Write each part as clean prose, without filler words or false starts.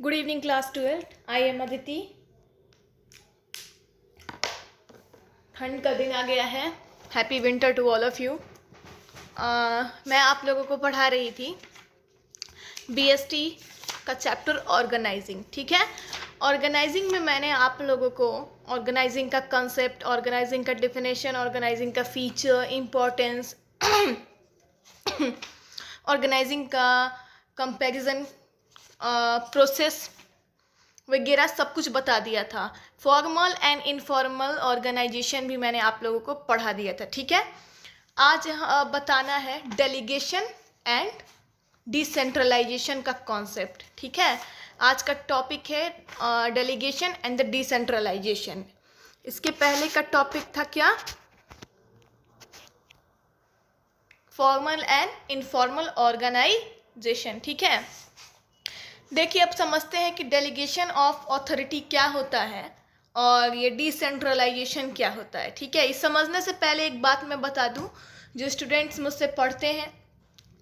Good evening, class 12th. I am Aditi. ठंड का दिन आ गया है. Happy winter to all of you. मैं आप लोगों को पढ़ा रही थी BST का चैप्टर ऑर्गेनाइजिंग. ठीक है. ऑर्गेनाइजिंग में मैंने आप लोगों को ऑर्गेनाइजिंग का कंसेप्ट, ऑर्गेनाइजिंग का डिफिनेशन, ऑर्गेनाइजिंग का फीचर, इम्पोर्टेंस, ऑर्गेनाइजिंग का कंपैरिजन, प्रोसेस वगैरह सब कुछ बता दिया था. फॉर्मल एंड इनफॉर्मल ऑर्गेनाइजेशन भी मैंने आप लोगों को पढ़ा दिया था. ठीक है. आज बताना है डेलीगेशन एंड डिसेंट्रलाइजेशन का कॉन्सेप्ट. ठीक है. आज का टॉपिक है डेलीगेशन एंड द डिसेंट्रलाइजेशन. इसके पहले का टॉपिक था क्या? Formal and informal organisation. ठीक है. देखिए, अब समझते हैं कि डेलीगेशन ऑफ अथॉरिटी क्या होता है और ये डिसेंट्रलाइजेशन क्या होता है. ठीक है. इस समझने से पहले एक बात मैं बता दूं, जो स्टूडेंट्स मुझसे पढ़ते हैं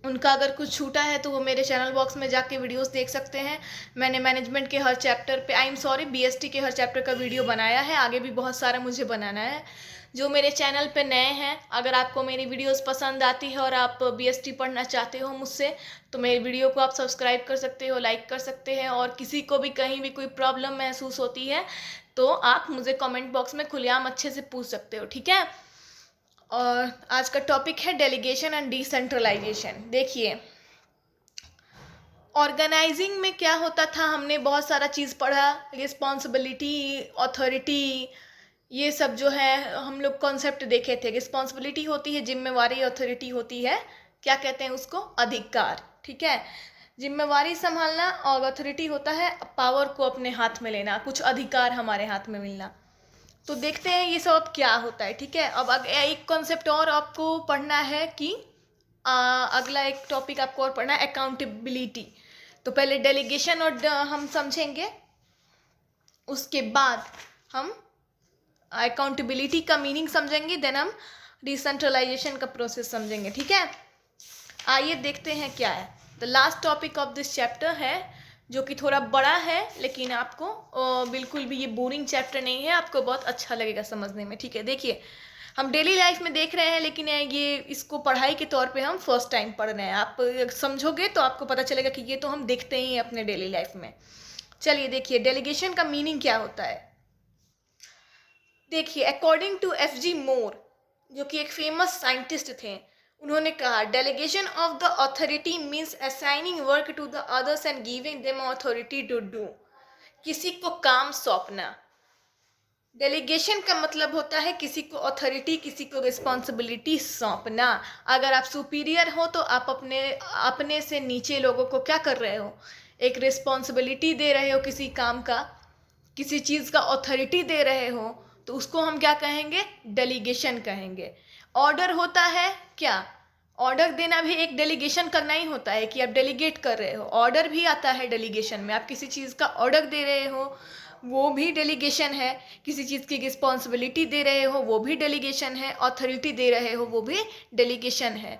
उनका अगर कुछ छूटा है तो वो मेरे चैनल बॉक्स में जाके वीडियोस देख सकते हैं. मैंने मैनेजमेंट के हर चैप्टर पे, BST के हर चैप्टर का वीडियो बनाया है. आगे भी बहुत सारा मुझे बनाना है. जो मेरे चैनल पे नए हैं, अगर आपको मेरी वीडियोस पसंद आती है और आप BST पढ़ना चाहते हो मुझसे, तो मेरी वीडियो को आप सब्सक्राइब कर सकते हो, लाइक कर सकते हैं. और किसी को भी कहीं भी कोई प्रॉब्लम महसूस होती है तो आप मुझे कमेंट बॉक्स में खुलेआम अच्छे से पूछ सकते हो. ठीक है. और आज का टॉपिक है डेलीगेशन एंड डिसेंट्रलाइजेशन. देखिए, ऑर्गेनाइजिंग में क्या होता था, हमने बहुत सारा चीज़ पढ़ा. रिस्पॉन्सिबिलिटी, अथॉरिटी, ये सब जो है हम लोग कॉन्सेप्ट देखे थे. रिस्पॉन्सिबिलिटी होती है जिम्मेवारी, अथॉरिटी होती है क्या कहते हैं उसको, अधिकार. ठीक है. जिम्मेवारी संभालना और अथॉरिटी होता है पावर को अपने हाथ में लेना, कुछ अधिकार हमारे हाथ में मिलना. तो देखते हैं ये सब क्या होता है. ठीक है. अब एक कॉन्सेप्ट और आपको पढ़ना है कि अगला एक टॉपिक आपको और पढ़ना है, अकाउंटेबिलिटी. तो पहले डेलीगेशन और हम समझेंगे, उसके बाद हम अकाउंटेबिलिटी का मीनिंग समझेंगे, देन हम डिसेंट्रलाइजेशन का प्रोसेस समझेंगे. ठीक है. आइए देखते हैं क्या है. The last topic of this chapter है, जो कि थोड़ा बड़ा है, लेकिन आपको बिल्कुल भी ये बोरिंग चैप्टर नहीं है, आपको बहुत अच्छा लगेगा समझने में. ठीक है. देखिए, हम डेली लाइफ में देख रहे हैं, लेकिन ये इसको पढ़ाई के तौर पे हम फर्स्ट टाइम पढ़ रहे हैं. आप समझोगे तो आपको पता चलेगा कि ये तो हम देखते ही हैं अपने डेली लाइफ में. चलिए देखिए, डेलीगेशन का मीनिंग क्या होता है. देखिए, अकॉर्डिंग टू FG मोर, जो कि एक फेमस साइंटिस्ट थे, उन्होंने कहा delegation of the authority means assigning work to the others and giving them authority to do. किसी को काम सौंपना. डेलीगेशन का मतलब होता है किसी को अथॉरिटी, किसी को रिस्पॉन्सिबिलिटी सौंपना. अगर आप सुपीरियर हो तो आप अपने से नीचे लोगों को क्या कर रहे हो, एक रिस्पॉन्सिबिलिटी दे रहे हो किसी काम का, किसी चीज़ का अथॉरिटी दे रहे हो, तो उसको हम क्या कहेंगे, डेलीगेशन कहेंगे. ऑर्डर होता है क्या, ऑर्डर देना भी एक डेलीगेशन करना ही होता है कि आप डेलीगेट कर रहे हो. ऑर्डर भी आता है डेलीगेशन में. आप किसी चीज़ का ऑर्डर दे रहे हो, वो भी डेलीगेशन है. किसी चीज़ की रिस्पॉन्सिबिलिटी दे रहे हो, वो भी डेलीगेशन है. अथॉरिटी दे रहे हो, वो भी डेलीगेशन है.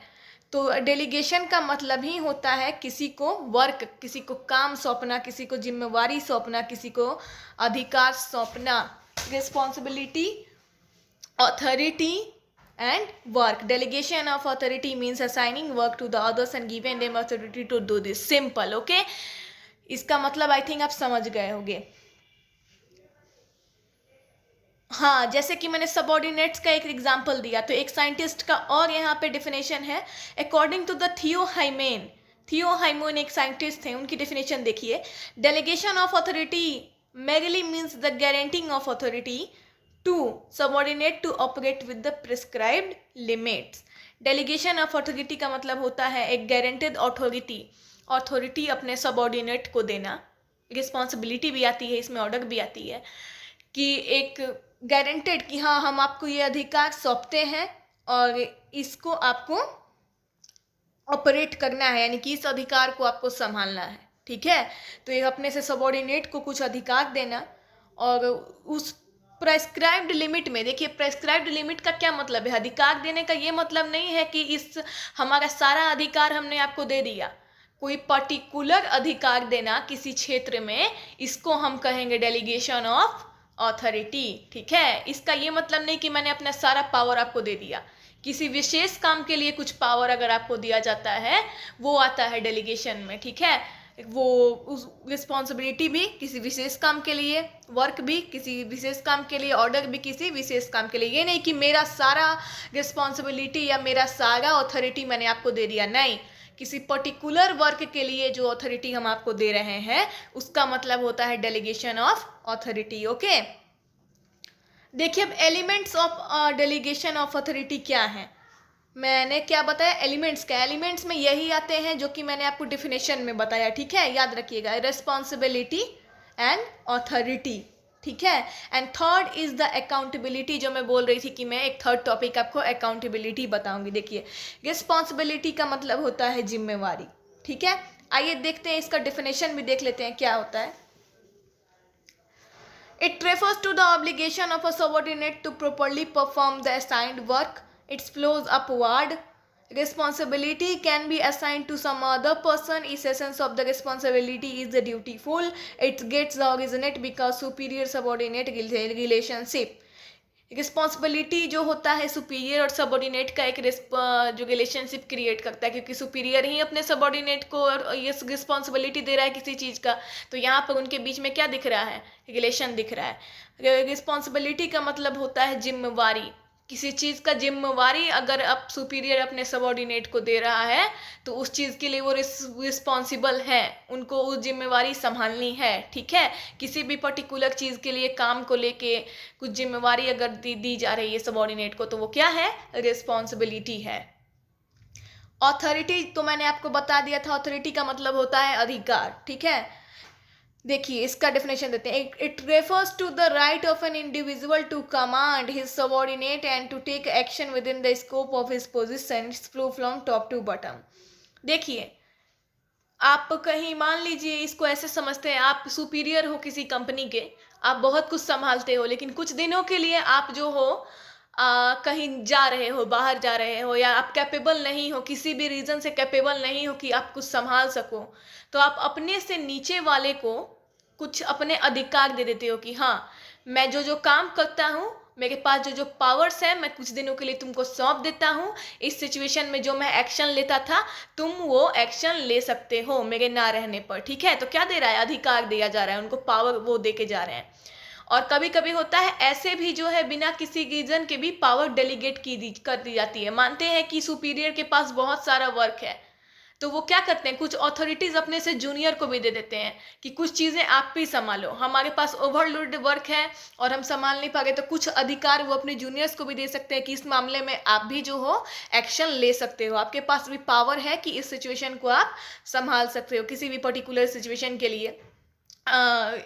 तो डेलीगेशन का मतलब ही होता है किसी को वर्क, किसी को काम सौंपना, किसी को जिम्मेवारी सौंपना, किसी को अधिकार सौंपना. Responsibility, authority and work. Delegation of authority means assigning work to the others and giving them authority to do this. Simple. Okay. इसका मतलब आई थिंक आप समझ गए होंगे. हाँ, जैसे कि मैंने सबऑर्डिनेट्स का एक एग्जाम्पल दिया, तो एक साइंटिस्ट का और यहाँ पे डिफिनेशन है. अकॉर्डिंग टू द थियो हाइमेन एक साइंटिस्ट थे, उनकी डिफिनेशन देखिए. Delegation of authority merely means the guaranteeing of authority to subordinate to operate with the prescribed limits. Delegation of authority का मतलब होता है एक गारंटेड अथॉरिटी अपने सबऑर्डिनेट को देना. रिस्पॉन्सिबिलिटी भी आती है इसमें, ऑर्डर भी आती है कि एक गारंटेड कि हाँ, हम आपको ये अधिकार सौंपते हैं और इसको आपको ऑपरेट करना है, यानी कि इस अधिकार को आपको संभालना है. ठीक है. तो ये अपने से सबऑर्डिनेट को कुछ अधिकार देना और उस प्रेस्क्राइब्ड लिमिट में. देखिए, प्रेस्क्राइब्ड लिमिट का क्या मतलब है, अधिकार देने का ये मतलब नहीं है कि इस हमारा सारा अधिकार हमने आपको दे दिया. कोई पर्टिकुलर अधिकार देना किसी क्षेत्र में, इसको हम कहेंगे डेलीगेशन ऑफ ऑथोरिटी। ठीक है, इसका ये मतलब नहीं कि मैंने अपना सारा पावर आपको दे दिया। किसी विशेष काम के लिए कुछ पावर अगर आपको दिया जाता है, वो आता है डेलीगेशन में। ठीक है, वो उस रिस्पॉन्सिबिलिटी भी किसी विशेष काम के लिए, वर्क भी किसी विशेष काम के लिए, ऑर्डर भी किसी विशेष काम के लिए। ये नहीं कि मेरा सारा रिस्पॉन्सिबिलिटी या मेरा सारा ऑथोरिटी मैंने आपको दे दिया, नहीं। किसी पर्टिकुलर वर्क के लिए जो अथॉरिटी हम आपको दे रहे हैं, उसका मतलब होता है डेलीगेशन ऑफ अथॉरिटी। ओके, देखिए अब elements of delegation of authority क्या है। मैंने क्या बताया, एलिमेंट्स का। एलिमेंट्स में यही आते हैं जो कि मैंने आपको डिफिनेशन में बताया। ठीक है, याद रखिएगा, रिस्पॉन्सिबिलिटी एंड अथॉरिटी। ठीक है, and third is the accountability, जो मैं बोल रही थी कि मैं एक थर्ड टॉपिक आपको अकाउंटेबिलिटी बताऊंगी। देखिए, रिस्पॉन्सिबिलिटी का मतलब होता है जिम्मेवारी। ठीक है, आइए देखते हैं, इसका डिफिनेशन भी देख लेते हैं क्या होता है। It refers to the obligation of a subordinate to properly perform the assigned work. It flows upward. Responsibility can be assigned to some other person. Its essence of the responsibility is the dutiful. It gets the originate because superior subordinate relationship. Responsibility जो होता है superior और subordinate का एक जो relationship create करता है, क्योंकि सुपीरियर ही अपने सबॉर्डिनेट को ये रिस्पॉन्सिबिलिटी दे रहा है किसी चीज़ का, तो यहाँ पर उनके बीच में क्या दिख रहा है, रिलेशन दिख रहा है। रिस्पॉन्सिबिलिटी का मतलब होता है जिम्मेवारी। किसी चीज़ का जिम्मेवारी अगर अब सुपीरियर अपने सबॉर्डिनेट को दे रहा है, तो उस चीज़ के लिए वो रिस्पॉन्सिबल है, उनको उस जिम्मेवारी संभालनी है। ठीक है, किसी भी पर्टिकुलर चीज़ के लिए, काम को लेके कुछ जिम्मेवारी अगर दी जा रही है सबॉर्डिनेट को, तो वो क्या है, रिस्पॉन्सिबिलिटी है। ऑथोरिटी तो मैंने आपको बता दिया था, ऑथोरिटी का मतलब होता है अधिकार। ठीक है, देखिए इसका डेफिनेशन देते हैं। It refers to the right of an individual to command his subordinate and to take action within the scope of his position. It's flow from top to bottom. देखिए, आप कहीं मान लीजिए, इसको ऐसे समझते हैं, आप सुपीरियर हो किसी कंपनी के, आप बहुत कुछ संभालते हो, लेकिन कुछ दिनों के लिए आप जो हो कहीं जा रहे हो, बाहर जा रहे हो, या आप कैपेबल नहीं हो, किसी भी रीज़न से कैपेबल नहीं हो कि आप कुछ संभाल सको, तो आप अपने से नीचे वाले को कुछ अपने अधिकार दे देते हो कि हाँ, मैं जो जो काम करता हूँ, मेरे पास जो जो पावर्स है, मैं कुछ दिनों के लिए तुमको सौंप देता हूँ। इस सिचुएशन में जो मैं एक्शन लेता था, तुम वो एक्शन ले सकते हो मेरे ना रहने पर। ठीक है, तो क्या दे रहा है, अधिकार दिया जा रहा है, उनको पावर वो दे के जा रहे हैं। और कभी कभी होता है ऐसे भी जो है बिना किसी रीजन के भी पावर डेलीगेट कर दी जाती है। मानते हैं कि सुपीरियर के पास बहुत सारा वर्क है, तो वो क्या करते हैं, कुछ अथॉरिटीज अपने से जूनियर को भी दे देते हैं कि कुछ चीज़ें आप भी संभालो, हमारे पास ओवरलोड वर्क है और हम संभाल नहीं पा रहे, तो कुछ अधिकार वो अपने जूनियर्स को भी दे सकते हैं कि इस मामले में आप भी जो हो एक्शन ले सकते हो, आपके पास भी पावर है कि इस सिचुएशन को आप संभाल सकते हो, किसी भी पर्टिकुलर सिचुएशन के लिए।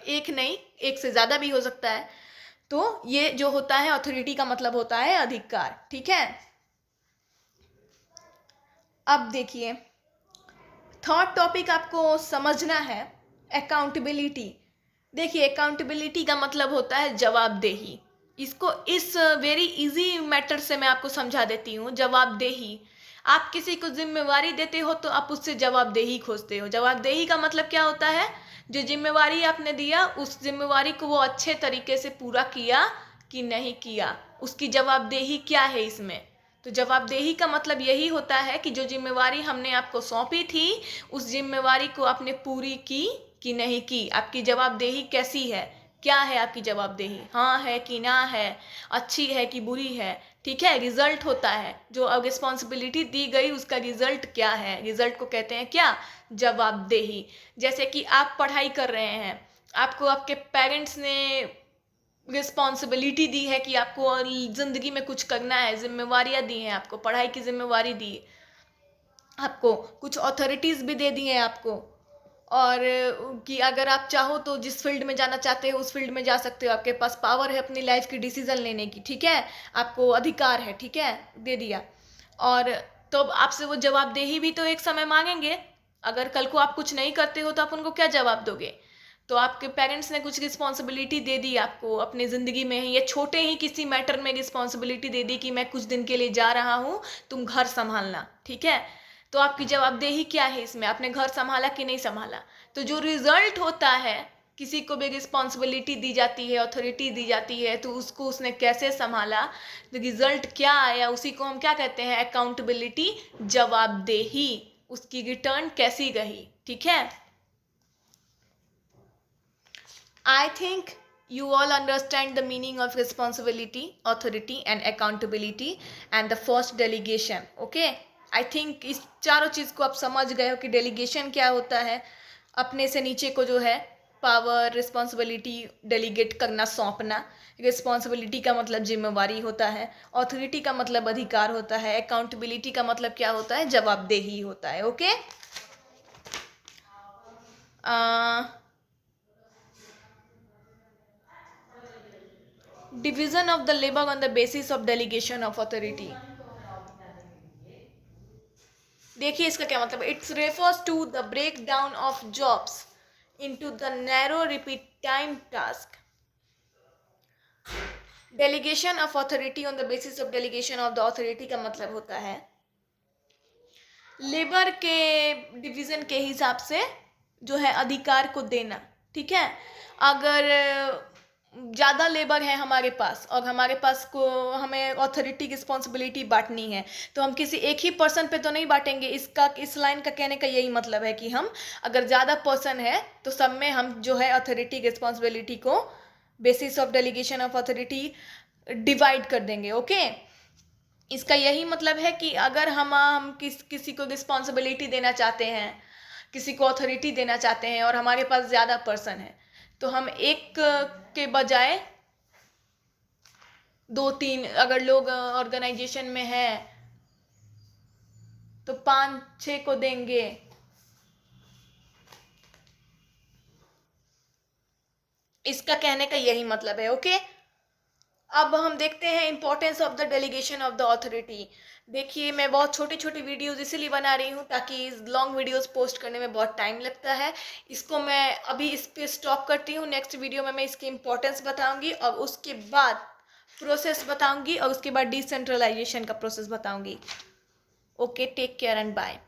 एक नहीं, एक से ज़्यादा भी हो सकता है। तो ये जो होता है अथॉरिटी का मतलब होता है अधिकार। ठीक है, अब देखिए थर्ड टॉपिक आपको समझना है, अकाउंटेबिलिटी। देखिए, अकाउंटेबिलिटी का मतलब होता है जवाबदेही। इसको इस वेरी इजी मैटर से मैं आपको समझा देती हूँ। जवाबदेही, आप किसी को जिम्मेवारी देते हो तो आप उससे जवाबदेही खोजते हो। जवाबदेही का मतलब क्या होता है, जो जिम्मेवारी आपने दिया, उस जिम्मेवारी को वो अच्छे तरीके से पूरा किया कि नहीं किया, उसकी जवाबदेही क्या है इसमें। तो जवाबदेही का मतलब यही होता है कि जो जिम्मेवारी हमने आपको सौंपी थी, उस जिम्मेवारी को आपने पूरी की कि नहीं की, आपकी जवाबदेही कैसी है, क्या है आपकी जवाबदेही, हाँ है कि ना है, अच्छी है कि बुरी है। ठीक है, रिजल्ट होता है, जो अब रिस्पॉन्सिबिलिटी दी गई उसका रिजल्ट क्या है, रिजल्ट को कहते हैं क्या, जवाबदेही। जैसे कि आप पढ़ाई कर रहे हैं, आपको आपके पेरेंट्स ने रिस्पॉन्सिबिलिटी दी है कि आपको ज़िंदगी में कुछ करना है, जिम्मेवारियाँ दी हैं, आपको पढ़ाई की जिम्मेवारी दी, आपको कुछ अथॉरिटीज़ भी दे दी हैं आपको, और कि अगर आप चाहो तो जिस फील्ड में जाना चाहते हो उस फील्ड में जा सकते हो, आपके पास पावर है अपनी लाइफ की डिसीजन लेने की। ठीक है, आपको अधिकार है, ठीक है, दे दिया। और तो आपसे वो जवाबदेही भी तो एक समय मांगेंगे। अगर कल को आप कुछ नहीं करते हो तो आप उनको क्या जवाब दोगे। तो आपके पेरेंट्स ने कुछ रिस्पॉन्सिबिलिटी दे दी आपको अपनी ज़िंदगी में, या छोटे ही किसी मैटर में रिस्पॉन्सिबिलिटी दे दी कि मैं कुछ दिन के लिए जा रहा हूँ, तुम घर संभालना। ठीक है, तो आपकी जवाबदेही क्या है इसमें, आपने घर संभाला कि नहीं संभाला। तो जो रिजल्ट होता है, किसी को भी रिस्पॉन्सिबिलिटी दी जाती है, अथॉरिटी दी जाती है, तो उसको उसने कैसे संभाला, तो रिजल्ट क्या आया, उसी को हम क्या कहते हैं, अकाउंटेबिलिटी, जवाबदेही, उसकी रिटर्न कैसी रही। ठीक है, I think you all understand the meaning of responsibility, authority and accountability and the first delegation. Okay, I think इस चारों चीज़ को आप समझ गए हो कि डेलीगेशन क्या होता है, अपने से नीचे को जो है पावर, रिस्पॉन्सिबिलिटी डेलीगेट करना, सौंपना। रिस्पॉन्सिबिलिटी का मतलब जिम्मेवारी होता है, ऑथोरिटी का मतलब अधिकार होता है, अकाउंटेबिलिटी का मतलब क्या होता है, जवाबदेही होता है। Okay, division of the labour on the basis of delegation of authority. देखिए इसका क्या मतलब, it's refers to the break down of jobs into the narrow repeat time task. Delegation of authority on the basis of delegation of the authority का मतलब होता है labour के division के हिसाब से जो है अधिकार को देना। ठीक है, अगर ज़्यादा लेबर है हमारे पास और हमारे पास को हमें अथॉरिटी की रिस्पॉन्सिबिलिटी बांटनी है, तो हम किसी एक ही पर्सन पे तो नहीं बांटेंगे। इस लाइन का कहने का यही मतलब है कि हम अगर ज़्यादा पर्सन है तो सब में हम जो है अथॉरिटी की रिस्पॉन्सिबिलिटी को basis of delegation of authority divide कर देंगे। ओके, इसका यही मतलब है कि अगर हम किसी को रिस्पॉन्सिबिलिटी देना चाहते हैं, किसी को अथॉरिटी देना चाहते हैं और हमारे पास ज़्यादा पर्सन है, तो हम एक के बजाय 2-3, अगर लोग ऑर्गेनाइजेशन में है तो 5-6 को देंगे। इसका कहने का यही मतलब है। ओके, अब हम देखते हैं importance of the delegation of the authority. देखिए मैं बहुत छोटी छोटी वीडियोस इसीलिए बना रही हूँ ताकि लॉन्ग वीडियोस पोस्ट करने में बहुत टाइम लगता है। इसको मैं अभी इस पे स्टॉप करती हूँ। नेक्स्ट वीडियो में मैं इसकी इंपॉर्टेंस बताऊंगी और उसके बाद प्रोसेस बताऊंगी और उसके बाद डिसेंट्रलाइजेशन का प्रोसेस बताऊंगी। Okay, take care and bye.